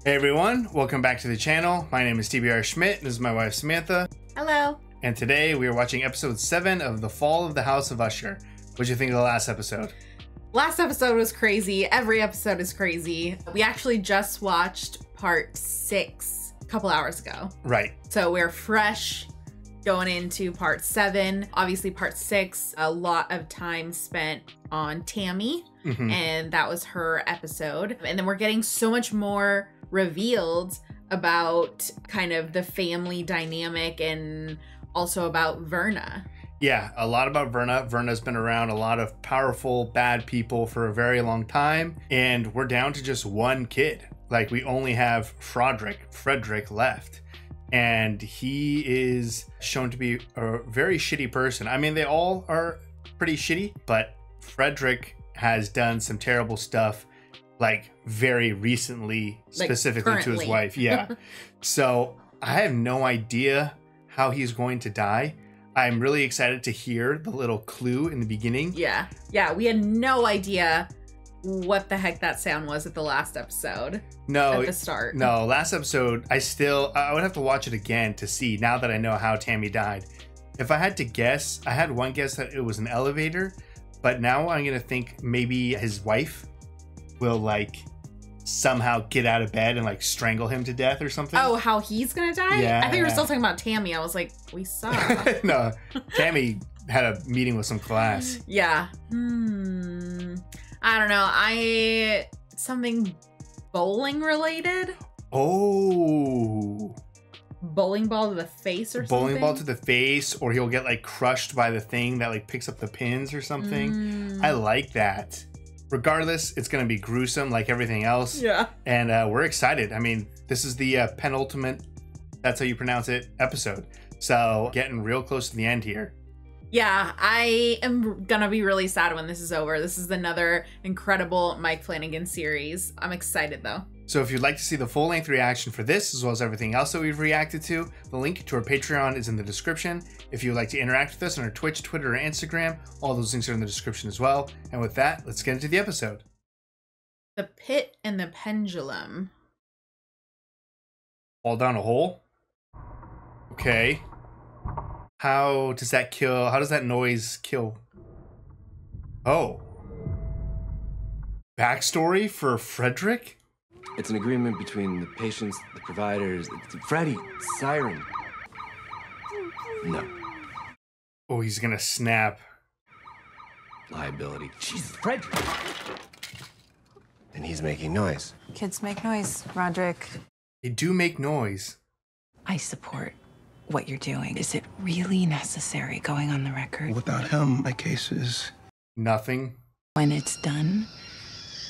Hey everyone, welcome back to the channel. My name is TBR Schmitt, and this is my wife Samantha. Hello. And today we are watching episode 7 of The Fall of the House of Usher. What'd you think of the last episode? Last episode was crazy. Every episode is crazy. We actually just watched part 6 a couple hours ago. Right. So we're fresh going into part 7. Obviously part 6, a lot of time spent on Tammy, and that was her episode. And then we're getting so much more revealed about kind of the family dynamic and also about Verna. Yeah, a lot about Verna. Verna's been around a lot of powerful, bad people for a very long time, and we're down to just one kid. Like, we only have Frederick left, and he is shown to be a very shitty person. I mean, they all are pretty shitty, but Frederick has done some terrible stuff, like very recently, specifically to his wife. Yeah. So I have no idea how he's going to die. I'm really excited to hear the little clue in the beginning. Yeah, we had no idea what the heck that sound was at the last episode. No, at the start. No, last episode, I would have to watch it again to see, now that I know how Tammy died. If I had to guess, I had one guess that it was an elevator, but now I'm gonna think maybe his wife will like somehow get out of bed and like strangle him to death or something. Oh, how he's gonna die? Yeah. I think we were still talking about Tammy. I was like, we saw. No, Tammy had a meeting with some class. Yeah. I don't know. Something bowling related? Oh. Bowling ball to the face or something? Bowling ball to the face, or he'll get like crushed by the thing that like picks up the pins or something. I like that. Regardless, it's going to be gruesome like everything else. Yeah. And we're excited. I mean, this is the penultimate, that's how you pronounce it, episode. So getting real close to the end here. Yeah, I am going to be really sad when this is over. This is another incredible Mike Flanagan series. I'm excited though. So if you'd like to see the full-length reaction for this, as well as everything else that we've reacted to, the link to our Patreon is in the description. If you'd like to interact with us on our Twitch, Twitter, or Instagram, all those links are in the description as well. And with that, let's get into the episode. The pit and the pendulum. Fall down a hole? Okay. How does that kill? How does that noise kill? Oh. Backstory for Frederick? It's an agreement between the patients, the providers. Freddy, siren. No. Oh, he's gonna snap. Liability. Jesus, Frederick. And he's making noise. Kids make noise, Roderick. They do make noise. I support what you're doing. Is it really necessary going on the record? Without him, my case is nothing. When it's done,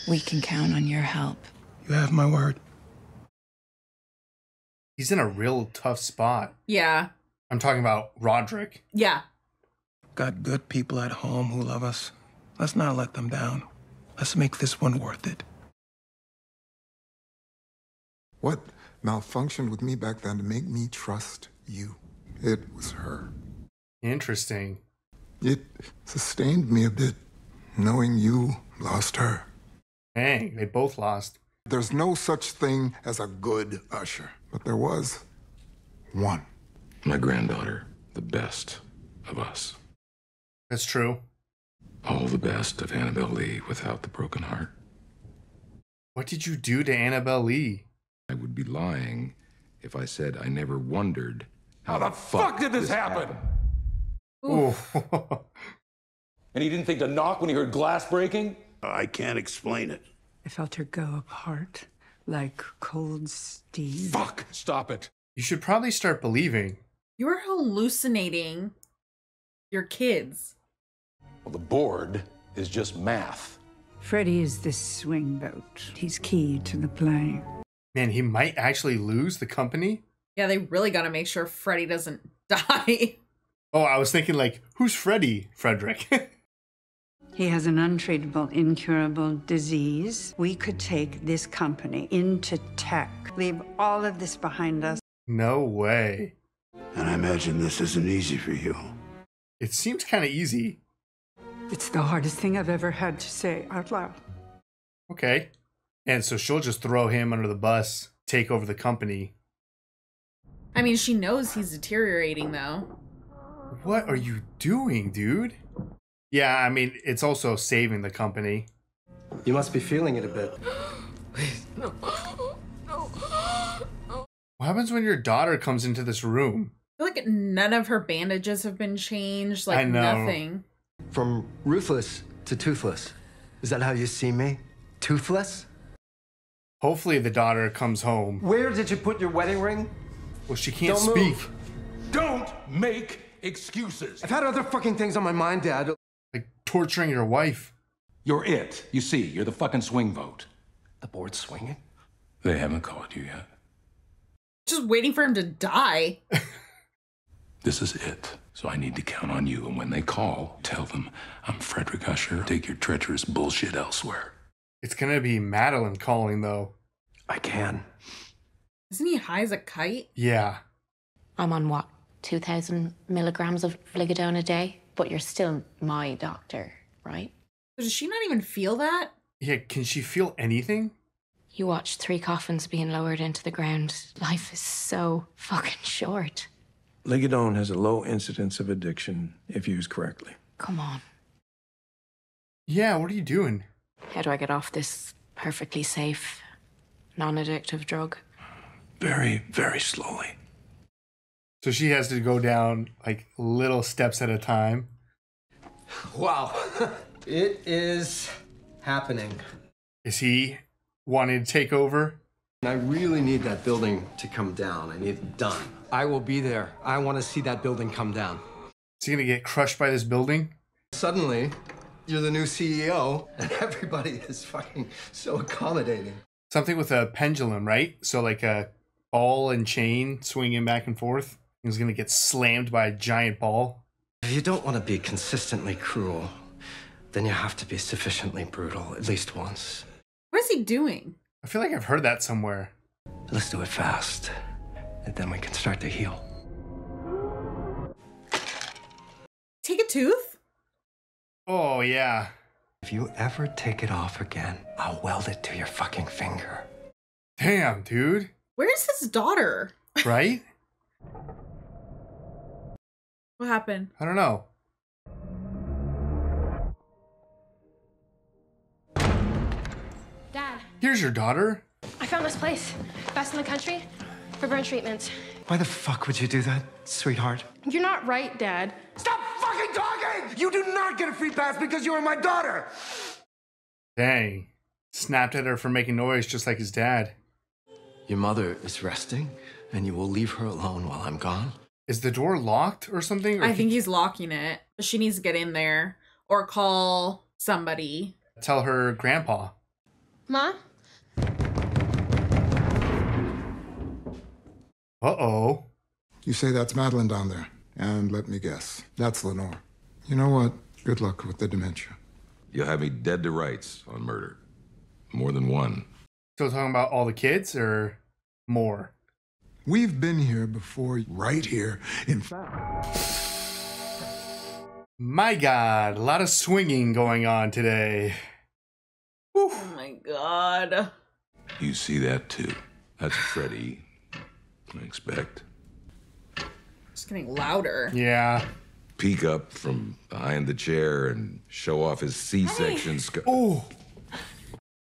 we can count on your help. You have my word. He's in a real tough spot. Yeah. I'm talking about Roderick. Yeah. Got good people at home who love us. Let's not let them down. Let's make this one worth it. What malfunctioned with me back then to make me trust you? It was her. Interesting. It sustained me a bit, knowing you lost her. Dang, they both lost. There's no such thing as a good usher, but there was one. My granddaughter, the best of us. That's true. All the best of Annabelle Lee without the broken heart. What did you do to Annabelle Lee? I would be lying if I said I never wondered how the fuck did this happen? And he didn't think to knock when he heard glass breaking? I can't explain it. I felt her go apart like cold steel. Fuck! Stop it. You should probably start believing. You're hallucinating your kids. Well, the board is just math. Freddy is this swing vote. He's key to the play. Man, he might actually lose the company. Yeah, they really got to make sure Freddy doesn't die. Oh, I was thinking like, who's Freddy, Frederick? He has an untreatable, incurable disease. We could take this company into tech, leave all of this behind us. No way. And I imagine this isn't easy for you. It seems kind of easy. It's the hardest thing I've ever had to say out loud. Okay. And so she'll just throw him under the bus take over the company. I mean, she knows he's deteriorating, though. What are you doing, dude? Yeah, I mean, it's also saving the company. You must be feeling it a bit. What happens when your daughter comes into this room? I feel like none of her bandages have been changed. Like, I know. nothing. From ruthless to toothless. Is that how you see me? Toothless? Hopefully the daughter comes home. Where did you put your wedding ring? Well, she can't Don't speak. move. Don't make excuses. I've had other fucking things on my mind, Dad. Like torturing your wife. You're it. You see, you're the fucking swing vote. The board's swinging? They haven't called you yet. Just waiting for him to die. This is it. So I need to count on you. And when they call, tell them I'm Frederick Usher. Take your treacherous bullshit elsewhere. It's gonna be Madeline calling, though. I can. Isn't he high as a kite? Yeah. I'm on what, 2,000 milligrams of Ligadone a day? But you're still my doctor, right? Does she not even feel that? Yeah, can she feel anything? You watch 3 coffins being lowered into the ground. Life is so fucking short. Ligadone has a low incidence of addiction if used correctly. Come on. Yeah, what are you doing? How do I get off this perfectly safe, non-addictive drug? Very, very slowly. So she has to go down like little steps at a time. Wow. It is happening. Is he wanting to take over? I really need that building to come down. I need it done. I will be there. I want to see that building come down. Is he gonna get crushed by this building? Suddenly, you're the new CEO, and everybody is fucking so accommodating. Something with a pendulum, right? So like a ball and chain swinging back and forth. He's gonna get slammed by a giant ball. If you don't want to be consistently cruel, then you have to be sufficiently brutal at least once. What is he doing? I feel like I've heard that somewhere. Let's do it fast, and then we can start to heal. Take a tooth? Oh, yeah. If you ever take it off again, I'll weld it to your fucking finger. Damn, dude. Where's his daughter? Right? What happened? I don't know. Dad, Here's your daughter. I found this place. Best in the country for burn treatment. Why the fuck would you do that, sweetheart? You're not right, Dad. Stop fucking talking! You do not get a free pass because you are my daughter! Dang. Snapped at her for making noise just like his dad. Your mother is resting, and you will leave her alone while I'm gone? Is the door locked or something? Or I think he's locking it. She needs to get in there or call somebody. Tell her grandpa. Ma? Uh-oh. You say that's Madeline down there. And let me guess, that's Lenore. You know what? Good luck with the dementia. You'll have me dead to rights on murder. More than one. Still talking about all the kids or more? We've been here before, right here. In fact, My God, a lot of swinging going on today. Whew. Oh my God. You see that too. That's Freddy, I expect. It's getting louder. Yeah. Peek up from behind the chair and show off his C-section scar. Oh,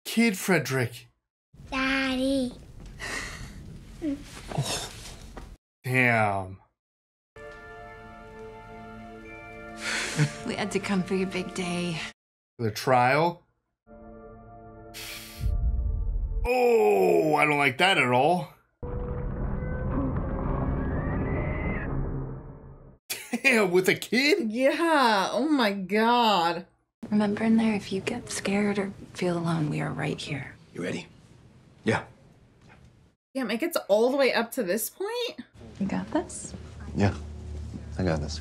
Kid Frederick. Daddy. Oh, damn. We had to come for your big day. The trial. Oh, I don't like that at all. Damn, with a kid? Yeah. Oh my God. Remember in there, if you get scared or feel alone, we are right here. You ready? Yeah. Damn, it gets all the way up to this point? You got this? Yeah. I got this.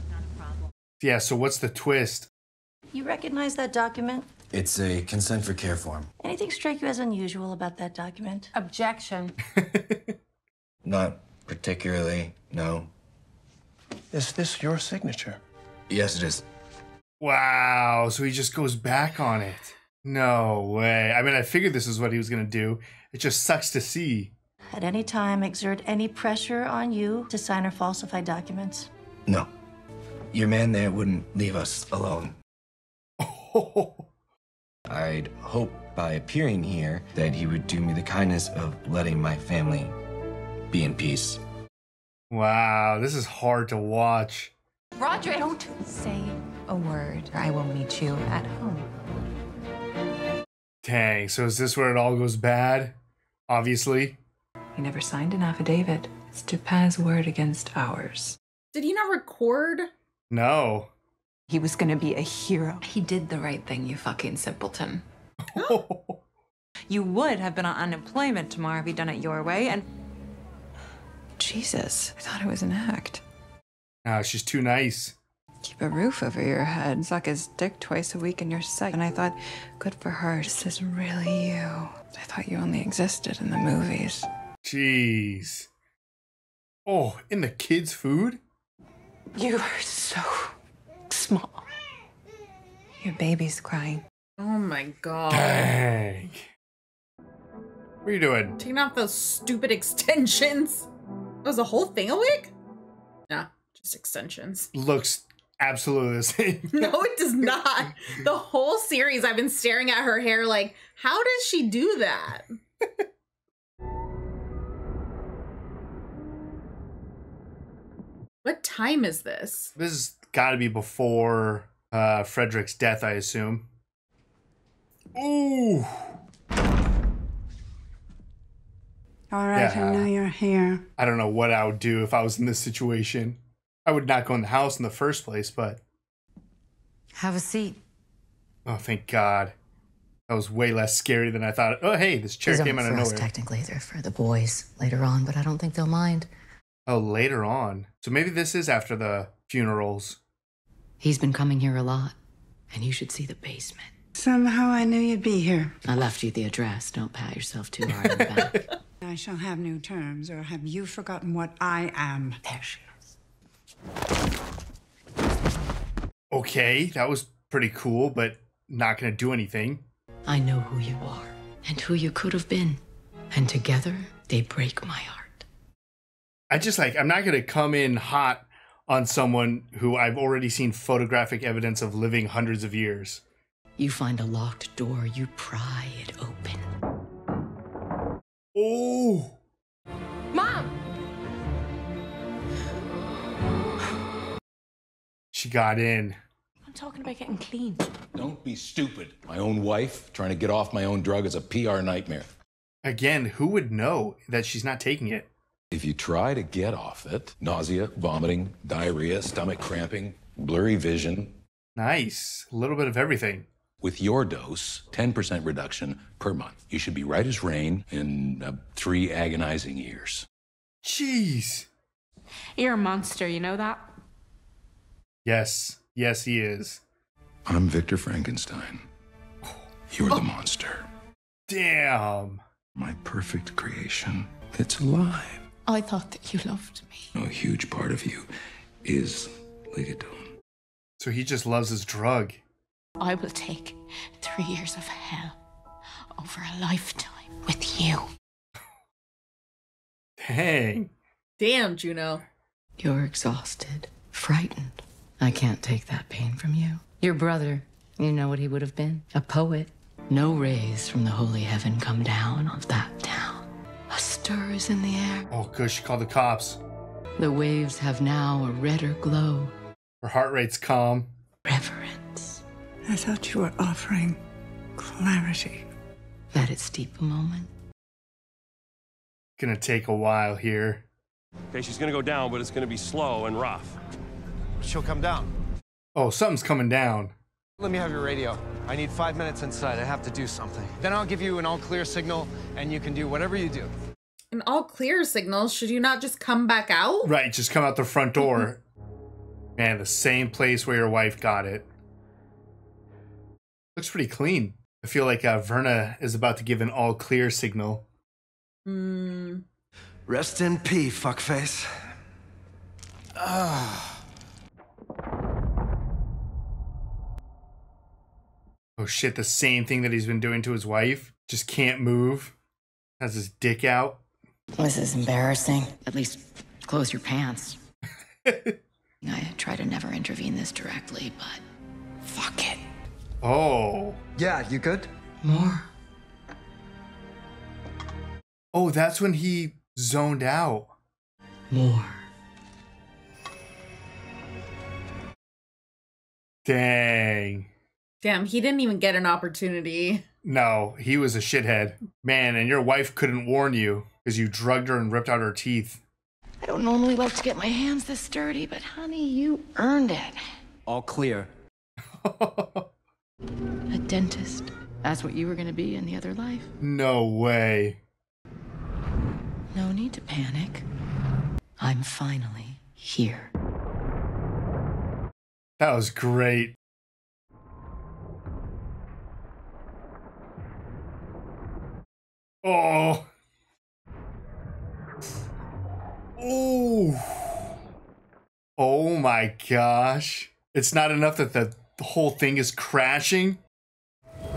Yeah, so what's the twist? You recognize that document? It's a consent for care form. Anything strike you as unusual about that document? Objection. Not particularly, no. Is this your signature? Yes, it is. Wow, so he just goes back on it. No way. I mean, I figured this is what he was going to do. It just sucks to see. at any time exert any pressure on you to sign or falsify documents? No. Your man there wouldn't leave us alone. I'd hope by appearing here that he would do me the kindness of letting my family be in peace. Wow, this is hard to watch. Roger, don't say a word. I will meet you at home. Dang, so is this where it all goes bad? Obviously. He never signed an affidavit. It's Dupin's word against ours. Did he not record? No. He was gonna be a hero. He did the right thing, you fucking simpleton. You would have been on unemployment tomorrow if he'd done it your way, and... Jesus, I thought it was an act. Ah, she's too nice. Keep a roof over your head, suck his dick twice a week, and you're sick. And I thought, good for her, this is really you. I thought you only existed in the movies. Jeez. Oh, in the kids' food? You are so small. Your baby's crying. Oh my god. Dang. What are you doing? Taking off those stupid extensions. Was the whole thing a wig? Nah, just extensions. Looks absolutely the same. No, it does not. The whole series, I've been staring at her hair like, how does she do that? What time is this? This has got to be before Frederick's death, I assume. Ooh. All right, Yeah. I know you're here. I don't know what I would do if I was in this situation. I would not go in the house in the first place, but... Have a seat. Oh, thank God. That was way less scary than I thought. Oh, hey, this chair These came aren't out of for us, nowhere. technically. They're for the boys later on, but I don't think they'll mind. Oh, later on. So maybe this is after the funerals. He's been coming here a lot, and you should see the basement. Somehow I knew you'd be here. I left you the address. Don't pat yourself too hard on the back. I shall have new terms, or have you forgotten what I am? There she is. Okay, that was pretty cool, but not gonna do anything. I know who you are, and who you could have been. And together, they break my heart. I'm not gonna come in hot on someone who I've already seen photographic evidence of living hundreds of years. You find a locked door, you pry it open. Oh! Mom! She got in. I'm talking about getting clean. Don't be stupid. My own wife trying to get off my own drug is a PR nightmare. Again, who would know that she's not taking it? If you try to get off it, nausea, vomiting, diarrhea, stomach cramping, blurry vision. Nice. A little bit of everything. With your dose, 10% reduction per month. You should be right as rain in 3 agonizing years. Jeez. You're a monster, you know that? Yes. Yes, he is. I'm Victor Frankenstein. You're the monster. Damn. My perfect creation. It's alive. I thought that you loved me. A huge part of you is ligadone. So he just loves his drug. I will take 3 years of hell over a lifetime with you. Dang. Damn, Juno. You're exhausted, frightened. I can't take that pain from you. Your brother, you know what he would have been? A poet. No rays from the holy heaven come down on that town. A stir is in the air. Oh, good. She called the cops. The waves have now a redder glow. Her heart rate's calm. Reverence. I thought you were offering clarity. Let it steep a moment. Gonna take a while here. Okay, she's gonna go down, but it's gonna be slow and rough. She'll come down. Oh, something's coming down. Let me have your radio. I need 5 minutes inside. I have to do something. Then I'll give you an all-clear signal, and you can do whatever you do. An all clear signal, should you not just come back out? Right, just come out the front door. Man, the same place where your wife got it. Looks pretty clean. I feel like Verna is about to give an all clear signal. Rest in peace, fuckface. Oh shit, the same thing that he's been doing to his wife. Just can't move. Has his dick out. This is embarrassing. At least close your pants. I try to never intervene this directly, but fuck it. Oh. Yeah, you good? More. Oh, that's when he zoned out. More. Dang. Damn, he didn't even get an opportunity. No, he was a shithead. Man, and your wife couldn't warn you because you drugged her and ripped out her teeth. I don't normally like to get my hands this dirty, but honey, you earned it. All clear. A dentist. That's what you were gonna be in the other life. No way. No need to panic. I'm finally here. That was great. Oh. Ooh. Oh my gosh. It's not enough that the whole thing is crashing.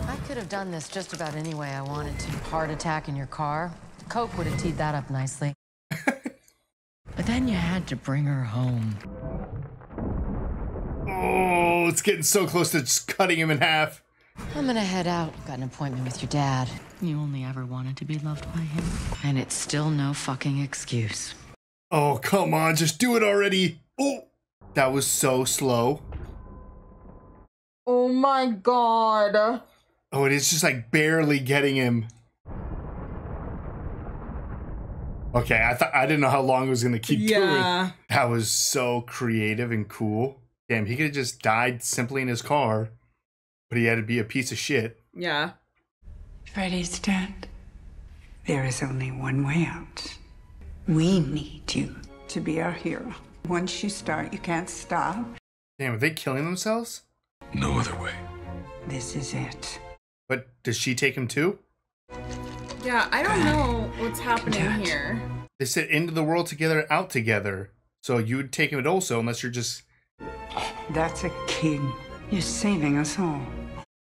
I could have done this just about any way I wanted to. Heart attack in your car. Coke would have teed that up nicely. But then you had to bring her home. Oh, it's getting so close to just cutting him in half. I'm gonna head out. Got an appointment with your dad. You only ever wanted to be loved by him. And it's still no fucking excuse. Oh, come on, just do it already. Oh, that was so slow. Oh my god. Oh, it is just like barely getting him. Okay, I didn't know how long it was gonna keep doing. That was so creative and cool. Damn, he could have just died simply in his car, but he had to be a piece of shit. Yeah. Freddy's dead. There is only one way out. We need you to be our hero. Once you start, you can't stop. Damn, are they killing themselves? No other way. This is it. But does she take him too? Yeah, I don't know what's happening here. They said into the world together, out together. So you would take him also, unless you're just... That's a king. You're saving us all.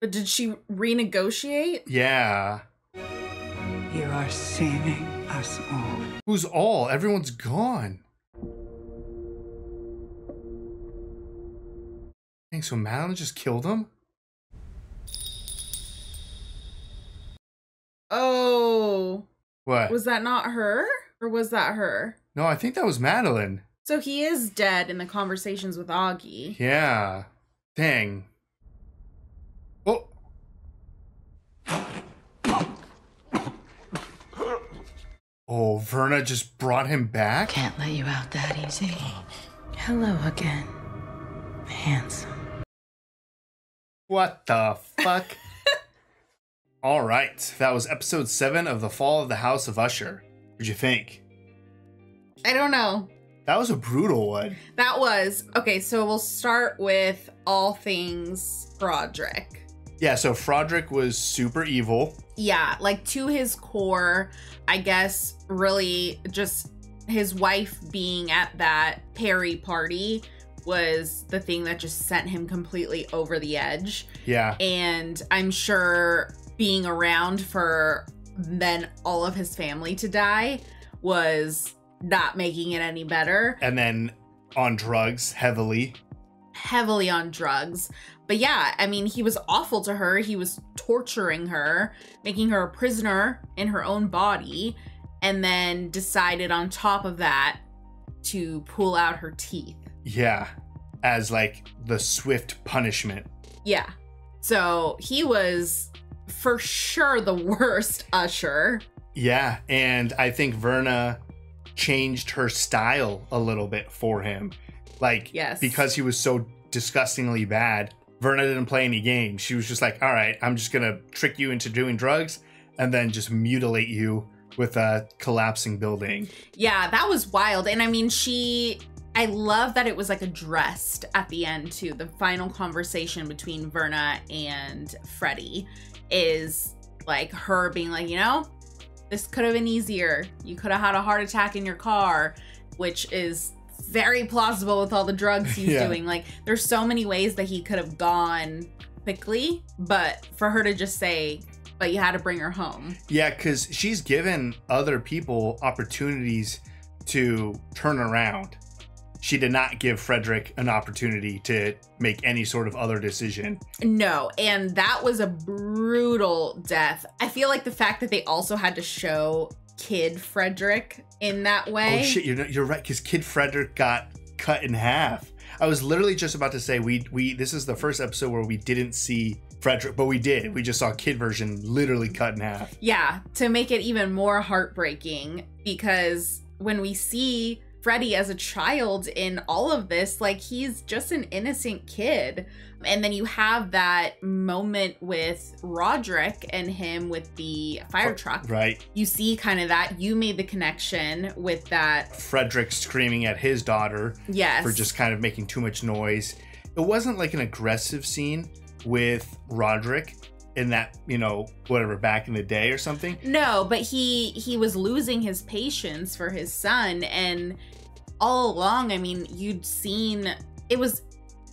But did she renegotiate? Yeah. You are saving us all. Who's all? Everyone's gone. Dang, so Madeline just killed him? Oh. What? Was that not her? Or was that her? No, I think that was Madeline. So he is dead in the conversations with Augie. Yeah. Dang. Oh. Oh, Verna just brought him back? Can't let you out that easy. Hello again. Handsome. What the fuck? All right. That was episode 7 of The Fall of the House of Usher. What'd you think? I don't know. That was a brutal one. That was. Okay, so we'll start with all things Frodrick. Yeah, so Frodrick was super evil. Yeah, like to his core, I guess really just his wife being at that Perry party was the thing that just sent him completely over the edge. Yeah. And I'm sure being around for then all of his family to die was not making it any better. And then on drugs, heavily on drugs. But yeah, I mean, he was awful to her. He was torturing her, making her a prisoner in her own body, and then decided on top of that to pull out her teeth. Yeah, as like the swift punishment. Yeah. So he was for sure the worst Usher. Yeah, and I think Verna changed her style a little bit for him. Like, yes, because he was so disgustingly bad, Verna didn't play any games. She was just like, all right, I'm just gonna trick you into doing drugs and then just mutilate you with a collapsing building. Yeah, that was wild. And I mean, I love that it was like addressed at the end too. The final conversation between Verna and Freddy is like her being like, you know, this could have been easier. You could have had a heart attack in your car, which is very plausible with all the drugs he's doing. Like, there's so many ways that he could have gone quickly, but for her to just say, but you had to bring her home. Yeah, because she's given other people opportunities to turn around. She did not give Frederick an opportunity to make any sort of other decision. No, and that was a brutal death. I feel like the fact that they also had to show Kid Frederick in that way. Oh shit, you're right, because Kid Frederick got cut in half. I was literally just about to say we this is the first episode where we didn't see Frederick, but we did. We just saw Kid version literally cut in half. Yeah, to make it even more heartbreaking, because when we see Freddy as a child in all of this, like, he's just an innocent kid. And then you have that moment with Roderick and him with the fire truck. Right. You see kind of that. You made the connection with that. Frederick screaming at his daughter. Yes. For just kind of making too much noise. It wasn't like an aggressive scene with Roderick in that, you know, whatever, back in the day or something. No, but he was losing his patience for his son, and all along, I mean, you'd seen, it was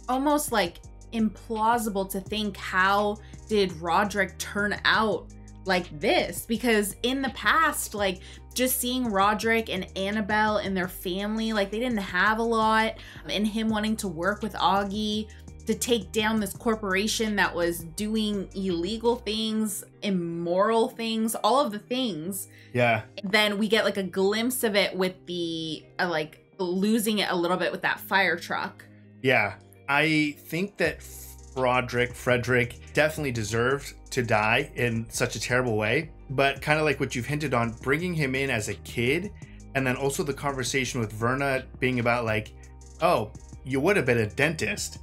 almost like implausible to think, how did Roderick turn out like this? Because in the past, like, just seeing Roderick and Annabelle and their family, like, they didn't have a lot, and him wanting to work with Augie to take down this corporation that was doing illegal things, immoral things, all of the things. Yeah. Then we get like a glimpse of it with the like losing it a little bit with that fire truck. Yeah. I think that Frederick definitely deserved to die in such a terrible way, but kind of like what you've hinted on, bringing him in as a kid, and then also the conversation with Verna being about like, oh, you would have been a dentist.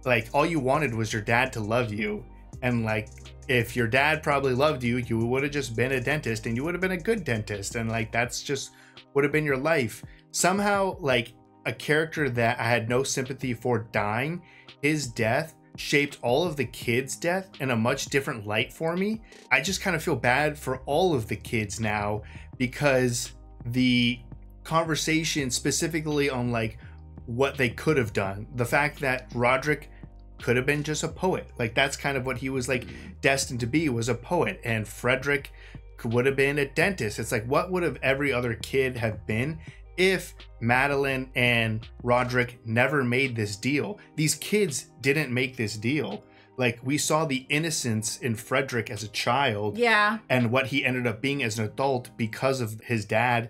Like, all you wanted was your dad to love you. And like, if your dad probably loved you, you would have just been a dentist, and you would have been a good dentist. And like, that's just would have been your life. Somehow, like, a character that I had no sympathy for dying, his death shaped all of the kids' death in a much different light for me. I just kind of feel bad for all of the kids now, because the conversation specifically on like what they could have done, the fact that Roderick could have been just a poet, like that's kind of what he was like destined to be, was a poet, and Frederick would have been a dentist. It's like, what would have every other kid have been if Madeline and Roderick never made this deal? These kids didn't make this deal. Like, we saw the innocence in Frederick as a child, yeah, and what he ended up being as an adult because of his dad.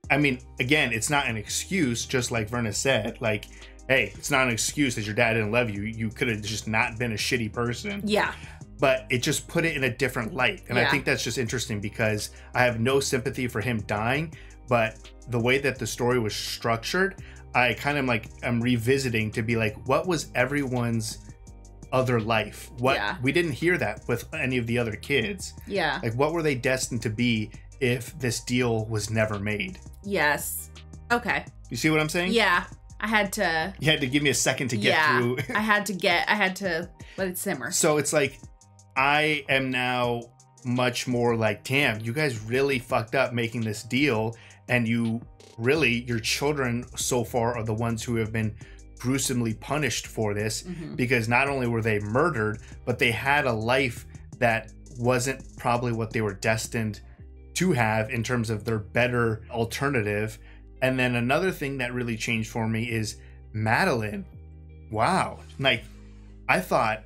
I mean, again, it's not an excuse, just like Verna said. Like, hey, it's not an excuse that your dad didn't love you. You could have just not been a shitty person. Yeah. But it just put it in a different light. And I think that's just interesting, because I have no sympathy for him dying, but the way that the story was structured, I kind of like, I'm revisiting to be like, what was everyone's other life? We didn't hear that with any of the other kids. Yeah. Like, what were they destined to be if this deal was never made? Yes. Okay. You see what I'm saying? Yeah. I had to... You had to give me a second to get through. I had to let it simmer. So it's like, I am now much more like, damn, you guys really fucked up making this deal. And you really, your children so far are the ones who have been gruesomely punished for this, because not only were they murdered, but they had a life that wasn't probably what they were destined to have in terms of their better alternative. And then another thing that really changed for me is Madeline. Wow. Like, I thought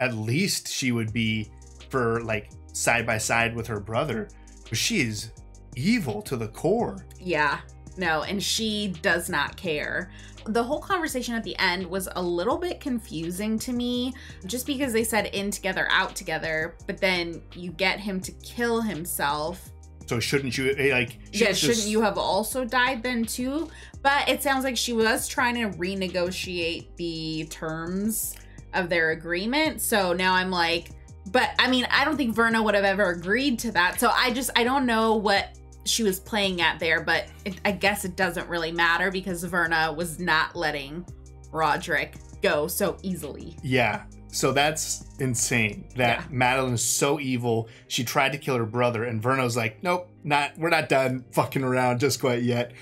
at least she would be for like side by side with her brother, but she is evil to the core. Yeah. No, and she does not care. The whole conversation at the end was a little bit confusing to me, just because they said in together, out together, but then you get him to kill himself. So shouldn't you, like... Shouldn't you have also died then too? But it sounds like she was trying to renegotiate the terms of their agreement. So now I'm like, but I mean, I don't think Verna would have ever agreed to that. So I don't know what she was playing at there, but I guess it doesn't really matter, because Verna was not letting Roderick go so easily. Yeah. So that's insane that Madeline is so evil. She tried to kill her brother, and Verna's like, nope, we're not done fucking around just quite yet.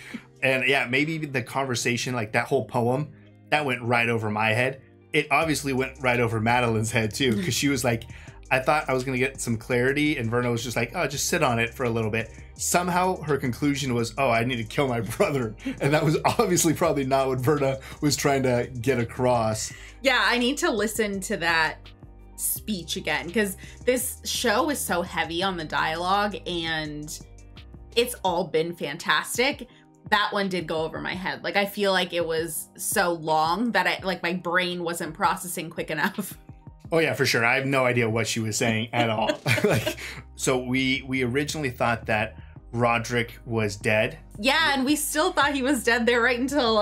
And yeah, maybe the conversation, like that whole poem, that went right over my head. It obviously went right over Madeline's head too, because she was like, I thought I was going to get some clarity, and Verna was just like, oh, just sit on it for a little bit. Somehow her conclusion was, oh, I need to kill my brother. And that was obviously probably not what Verna was trying to get across. Yeah, I need to listen to that speech again, because this show is so heavy on the dialogue, and it's all been fantastic. That one did go over my head. Like, I feel like it was so long that my brain wasn't processing quick enough. Oh yeah, for sure. I have no idea what she was saying at all. So we originally thought that Roderick was dead. Yeah, and we still thought he was dead there right until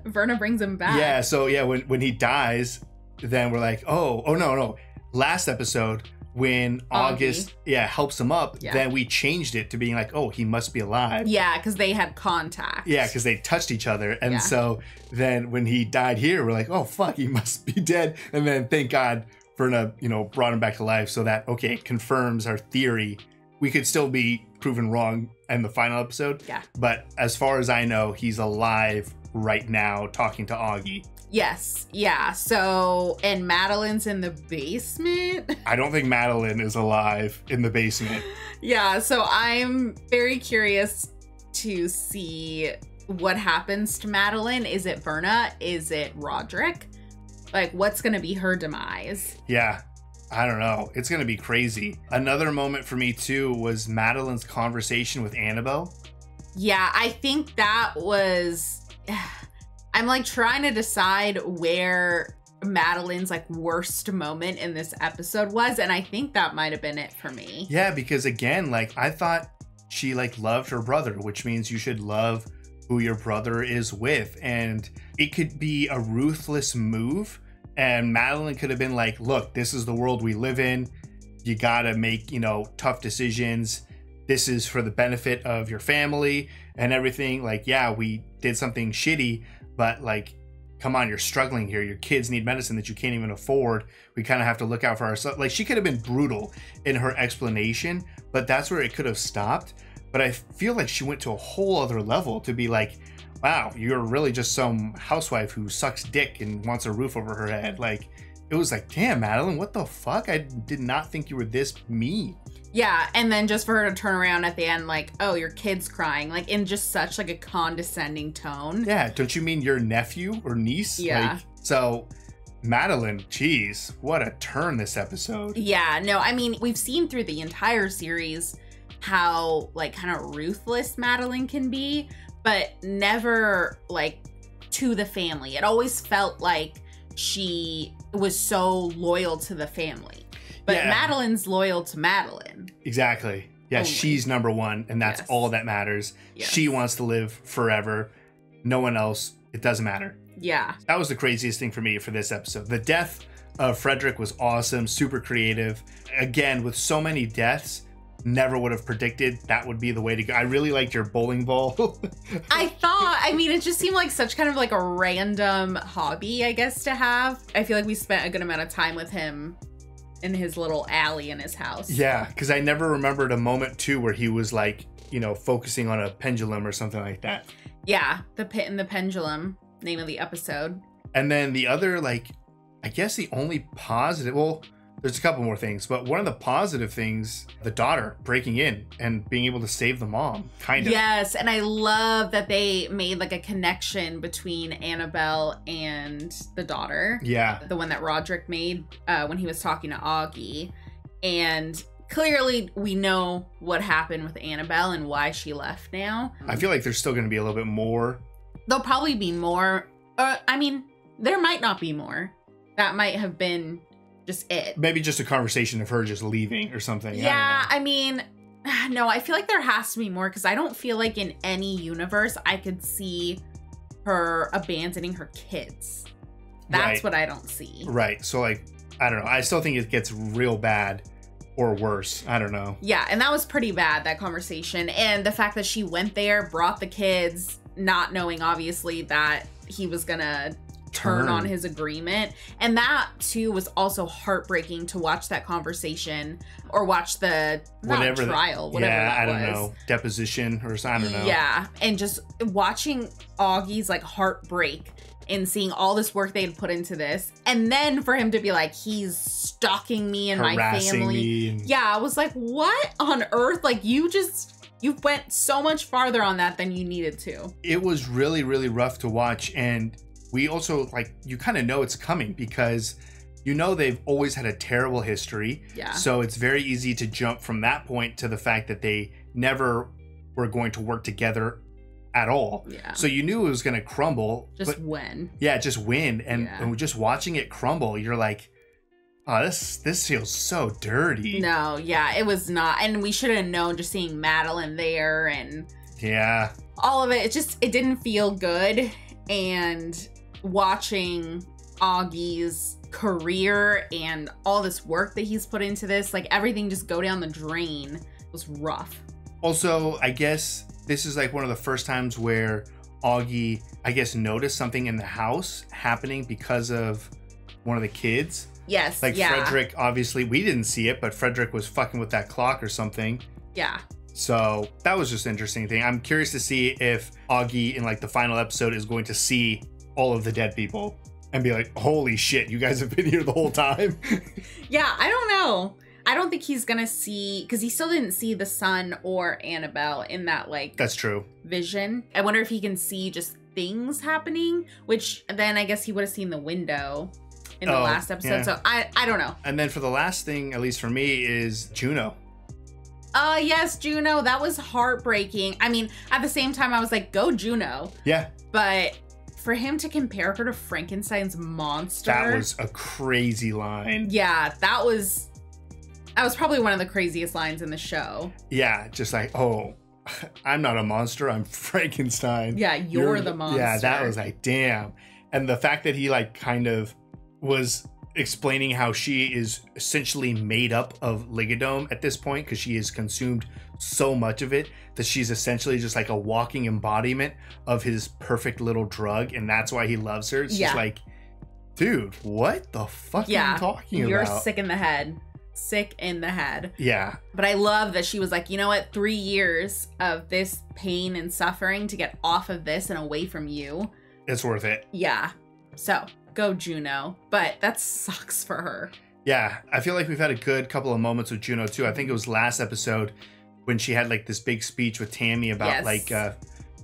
Verna brings him back. Yeah, so yeah, when he dies, then we're like, oh no. Last episode, when August helps him up, then we changed it to being like, oh, he must be alive. Yeah, because they had contact. Yeah, because they touched each other. And so then when he died here, we're like, oh, fuck, he must be dead. And then thank God Verna, brought him back to life, so that, okay, it confirms our theory. We could still be proven wrong in the final episode. Yeah. But as far as I know, he's alive right now talking to Augie. Yes. Yeah. So, and Madeline's in the basement. I don't think Madeline is alive in the basement. Yeah. So I'm very curious to see what happens to Madeline. Is it Verna? Is it Roderick? Like, what's going to be her demise? Yeah. I don't know. It's going to be crazy. Another moment for me too was Madeline's conversation with Annabelle. Yeah. I think that was... I'm like trying to decide where Madeline's like worst moment in this episode was, and I think that might have been it for me. Yeah, because again, like I thought she like loved her brother, which means you should love who your brother is with, and it could be a ruthless move, and Madeline could have been like, look, this is the world we live in. You gotta make, tough decisions. This is for the benefit of your family and everything. Like, yeah, we did something shitty, but like, come on, you're struggling here. Your kids need medicine that you can't even afford. We kind of have to look out for ourselves. Like, she could have been brutal in her explanation, but that's where it could have stopped. But I feel like she went to a whole other level to be like, wow, you're really just some housewife who sucks dick and wants a roof over her head. Like, it was like, damn, Madeline, what the fuck? I did not think you were this mean. Yeah, and then just for her to turn around at the end like, oh, your kid's crying, like in just such like a condescending tone. Yeah, don't you mean your nephew or niece? Yeah. Like, so Madeline, geez, what a turn this episode. Yeah, no, I mean, we've seen through the entire series how like kind of ruthless Madeline can be, but never like to the family. It always felt like she was so loyal to the family. But yeah. Madeline's loyal to Madeline. Exactly. Yeah, only. She's number one, and that's all that matters. Yes. She wants to live forever. No one else. It doesn't matter. Yeah. That was the craziest thing for me for this episode. The death of Frederick was awesome, super creative. Again, with so many deaths, never would have predicted that would be the way to go. I really liked your bowling ball. I mean, it just seemed like such kind of like a random hobby, I guess, to have. I feel like we spent a good amount of time with him in his little alley in his house. Yeah, because I never remembered a moment too where he was like, focusing on a pendulum or something like that. Yeah, The Pit and the Pendulum, name of the episode. And then the other, like, I guess the only positive, well, there's a couple more things, but one of the positive things, the daughter breaking in and being able to save the mom, kind of. Yes, and I love that they made like a connection between Annabelle and the daughter. Yeah. The one that Roderick made when he was talking to Augie. And clearly we know what happened with Annabelle and why she left now. I feel like there's still going to be a little bit more. There'll probably be more. I mean, there might not be more. That might have been just it. Maybe just a conversation of her just leaving or something. Yeah, I mean, no, I feel like there has to be more because I don't feel like in any universe I could see her abandoning her kids. That's what I don't see. Right. So like, I don't know. I still think it gets real bad or worse. I don't know. Yeah, and that was pretty bad, that conversation. And the fact that she went there, brought the kids, not knowing obviously that he was gonna turn on his agreement. And that too was also heartbreaking to watch that conversation or watch the trial, whatever that was. I don't know, deposition or I don't know. Yeah, and just watching Augie's like heartbreak and seeing all this work they had put into this, and then for him to be like, he's stalking me and my Harassing family. me and- Yeah, I was like, what on earth? Like, you went so much farther on that than you needed to. It was really, really rough to watch. And we also, like, you kind of know it's coming because you know they've always had a terrible history. Yeah. So it's very easy to jump from that point to the fact that they never were going to work together at all. Yeah. So you knew it was going to crumble. Just when. Yeah, just when. And just watching it crumble, you're like, oh, this feels so dirty. No, yeah, it was not. And we should have known just seeing Madeline there and Yeah. all of it. It didn't feel good. And watching Augie's career and all this work that he's put into this, like everything just go down the drain, was rough. Also, I guess this is like one of the first times where Augie, I guess, noticed something in the house happening because of one of the kids. Yes, Like yeah. Frederick, obviously, we didn't see it, but Frederick was fucking with that clock or something. Yeah. So that was just an interesting thing. I'm curious to see if Augie in like the final episode is going to see all of the dead people and be like, holy shit, you guys have been here the whole time. Yeah, I don't know. I don't think he's gonna see, because he still didn't see the son or Annabelle in that like That's true. vision. I wonder if he can see just things happening, which then I guess he would have seen the window in the last episode. yeah. So I don't know. And then for the last thing, at least for me, is Juno. Yes, Juno. That was heartbreaking. I mean, at the same time, I was like, go Juno. Yeah. But for him to compare her to Frankenstein's monster. That was a crazy line. Yeah, that was probably one of the craziest lines in the show. Yeah, just like, oh, I'm not a monster, I'm Frankenstein. Yeah, you're the monster. Yeah, that was like, damn. And the fact that he like kind of was explaining how she is essentially made up of Ligadome at this point because she has consumed so much of it that she's essentially just like a walking embodiment of his perfect little drug, and that's why he loves her. It's just like, dude, what the fuck are you talking about? You're sick in the head. Sick in the head. Yeah. But I love that she was like, you know what? 3 years of this pain and suffering to get off of this and away from you. It's worth it. Yeah. So go Juno. But that sucks for her. Yeah. I feel like we've had a good couple of moments with Juno too. I think it was last episode when she had like this big speech with Tammy about like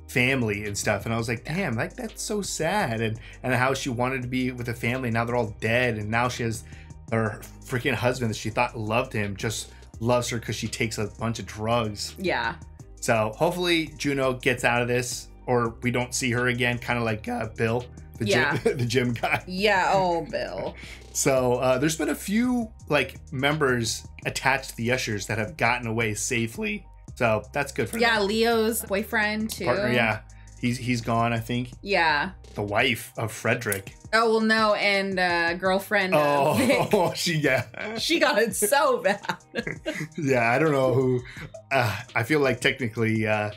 family and stuff. And I was like, damn, like that's so sad. And how she wanted to be with a family. Now they're all dead. And now she has her freaking husband that she thought loved him just loves her because she takes a bunch of drugs. Yeah. So hopefully Juno gets out of this, or we don't see her again, kind of like Bill, the gym guy. Yeah. Oh, Bill. So there's been a few like members attached to the Ushers that have gotten away safely. So that's good for them. Yeah, Leo's boyfriend too. Partner, yeah. He's gone, I think. Yeah. The wife of Frederick. Oh, well, no, and girlfriend of Vic. She got it so bad. Yeah, I don't know who. I feel like technically the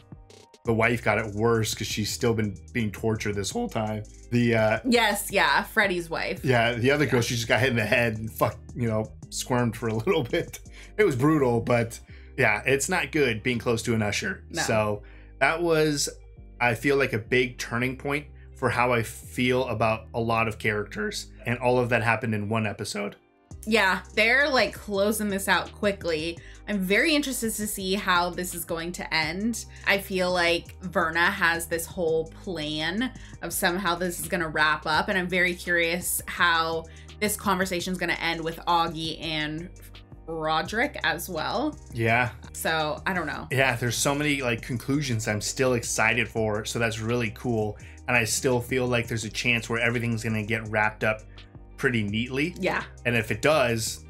wife got it worse because she's still been being tortured this whole time. Yes, yeah, Freddie's wife. Yeah, the other girl, she just got hit in the head and squirmed for a little bit. It was brutal, but yeah, it's not good being close to an Usher. No. So that was, I feel like, a big turning point for how I feel about a lot of characters, and all of that happened in one episode. Yeah, they're like closing this out quickly. I'm very interested to see how this is going to end. I feel like Verna has this whole plan of somehow this is going to wrap up, and I'm very curious how this conversation is going to end with Augie and Roderick as well. Yeah. So I don't know. Yeah, there's so many like conclusions I'm still excited for, so that's really cool. And I still feel like there's a chance where everything's going to get wrapped up pretty neatly. Yeah. And if it does,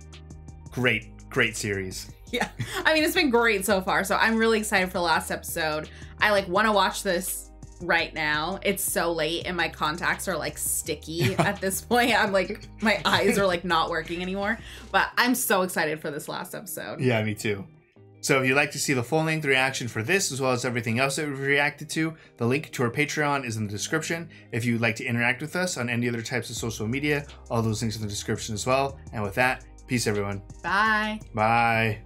great series. Yeah. I mean, it's been great so far. So I'm really excited for the last episode. I like want to watch this right now. It's so late and my contacts are like sticky at this point. I'm like, my eyes are like not working anymore. But I'm so excited for this last episode. Yeah, me too. So if you'd like to see the full-length reaction for this, as well as everything else that we've reacted to, the link to our Patreon is in the description. If you'd like to interact with us on any other types of social media, all those links in the description as well. And with that, peace everyone. Bye. Bye.